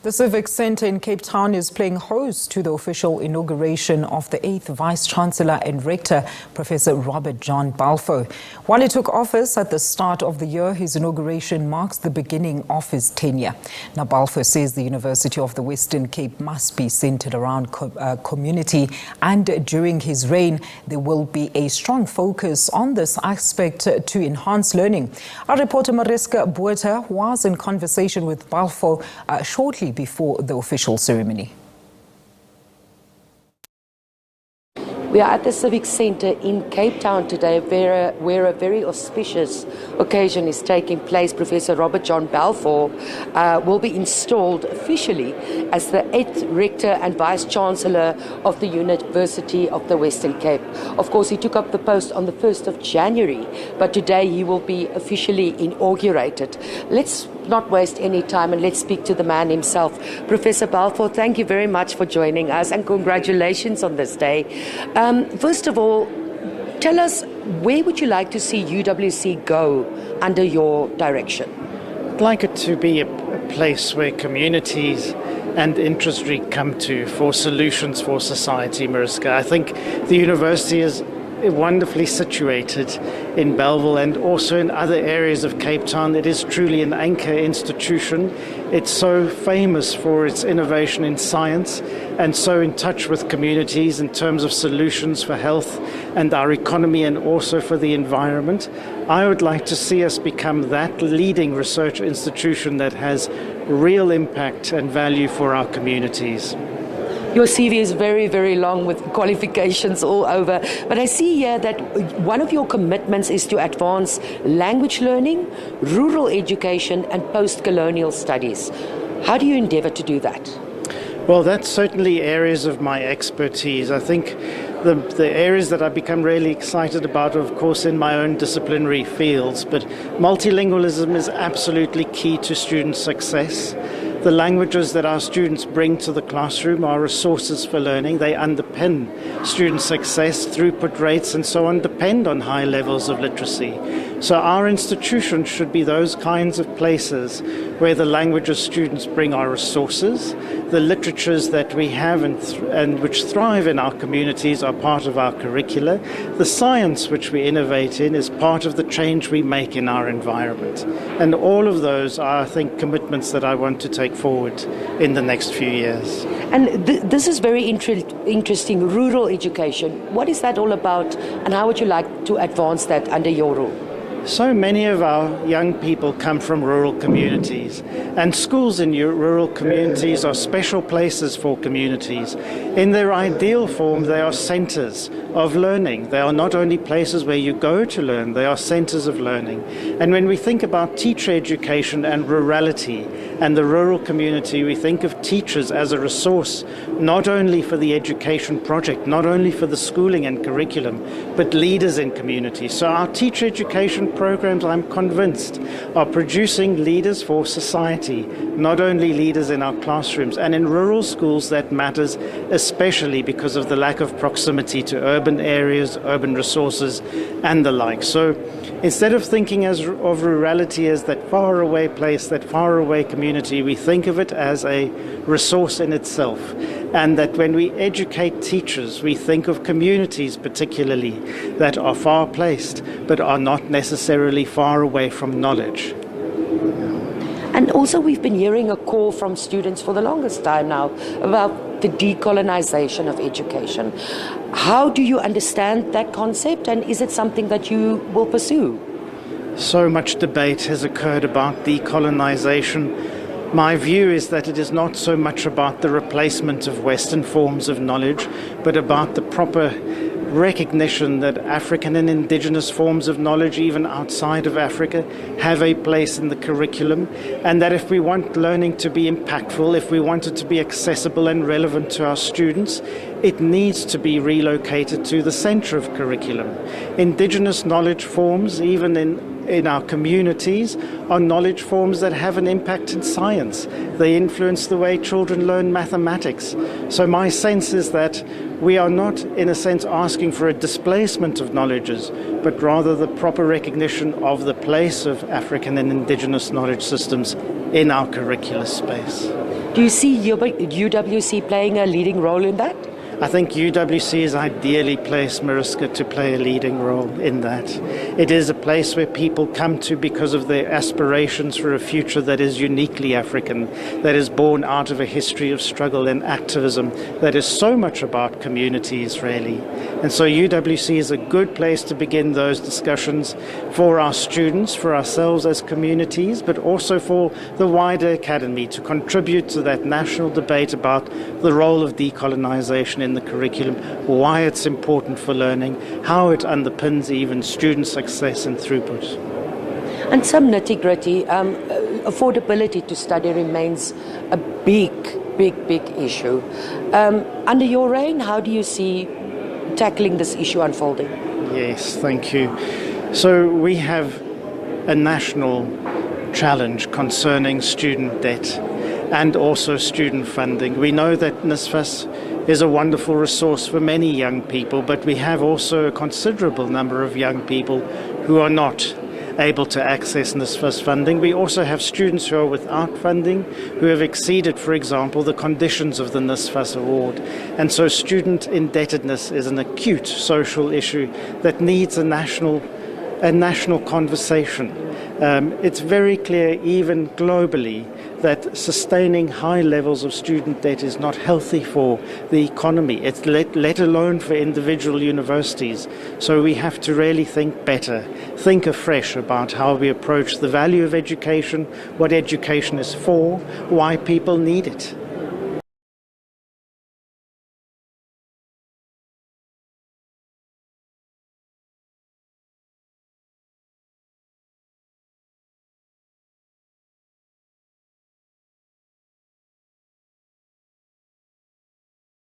The Civic Centre in Cape Town is playing host to the official inauguration of the 8th Vice-Chancellor and Rector, Professor Robert John Balfour. While he took office at the start of the year, his inauguration marks the beginning of his tenure. Now, Balfour says the University of the Western Cape must be centred around community, and during his reign, there will be a strong focus on this aspect to enhance learning. Our reporter Mariska Botha was in conversation with Balfour shortly before the official ceremony. We are at the Civic Centre in Cape Town today where a very auspicious occasion is taking place. Professor Robert John Balfour will be installed officially as the 8th Rector and Vice-Chancellor of the University of the Western Cape. Of course, he took up the post on the 1st of January, but today he will be officially inaugurated. Let's not waste any time and let's speak to the man himself. Professor Balfour, thank you very much for joining us and congratulations on this day. First of all, tell us, where would you like to see UWC go under your direction? I'd like it to be a place where communities and industry come to for solutions for society, Mariska. I think the university is wonderfully situated in Belleville and also in other areas of Cape Town. It is truly an anchor institution. It's so famous for its innovation in science and so in touch with communities in terms of solutions for health and our economy and also for the environment. I would like to see us become that leading research institution that has real impact and value for our communities. Your CV is very, very long with qualifications all over. But I see here that one of your commitments is to advance language learning, rural education and post-colonial studies. How do you endeavour to do that? Well, that's certainly areas of my expertise. I think the areas that I've become really excited about are, of course, in my own disciplinary fields. But multilingualism is absolutely key to student success. The languages that our students bring to the classroom are resources for learning. They underpin student success. Throughput rates and so on depend on high levels of literacy. So our institution should be those kinds of places where the languages students bring are resources. The literatures that we have and which thrive in our communities are part of our curricula. The science which we innovate in is part of the change we make in our environment. And all of those are, I think, commitments that I want to take forward in the next few years. And this is very interesting, rural education. What is that all about and how would you like to advance that under your rule? So many of our young people come from rural communities, and schools in rural communities are special places for communities. In their ideal form, they are centres of learning. They are not only places where you go to learn, they are centres of learning. And when we think about teacher education and rurality and the rural community, we think of teachers as a resource, not only for the education project, not only for the schooling and curriculum, but leaders in communities. So our teacher education programs, I'm convinced, are producing leaders for society, not only leaders in our classrooms. And in rural schools, that matters especially because of the lack of proximity to urban areas, urban resources, and the like. So instead of thinking of rurality as that faraway place, that faraway community, we think of it as a resource in itself. And that when we educate teachers, we think of communities particularly that are far placed, but are not necessarily far away from knowledge. And also we've been hearing a call from students for the longest time now about the decolonization of education. How do you understand that concept, and is it something that you will pursue? So much debate has occurred about decolonization. My view is that it is not so much about the replacement of Western forms of knowledge, but about the proper recognition that African and indigenous forms of knowledge, even outside of Africa, have a place in the curriculum, and that if we want learning to be impactful, if we want it to be accessible and relevant to our students, it needs to be relocated to the center of curriculum. Indigenous knowledge forms, even in our communities, are knowledge forms that have an impact in science. They influence the way children learn mathematics. So my sense is that we are not, in a sense, asking for a displacement of knowledges, but rather the proper recognition of the place of African and indigenous knowledge systems in our curricular space. Do you see UWC playing a leading role in that? I think UWC is ideally placed, Mariska, to play a leading role in that. It is a place where people come to because of their aspirations for a future that is uniquely African, that is born out of a history of struggle and activism that is so much about communities, really. And so UWC is a good place to begin those discussions for our students, for ourselves as communities, but also for the wider academy to contribute to that national debate about the role of decolonization in the curriculum, why it's important for learning, how it underpins even student success and throughput. And some nitty-gritty, affordability to study remains a big issue. Under your reign, how do you see tackling this issue unfolding? Yes, thank you. So we have a national challenge concerning student debt and also student funding. We know that NSFAS is a wonderful resource for many young people, but we have also a considerable number of young people who are not able to access NSFAS funding. We also have students who are without funding, who have exceeded, for example, the conditions of the NSFAS award. And so student indebtedness is an acute social issue that needs a national conversation. It's very clear, even globally, that sustaining high levels of student debt is not healthy for the economy, it's let alone for individual universities. So we have to really think better, think afresh about how we approach the value of education, what education is for, why people need it.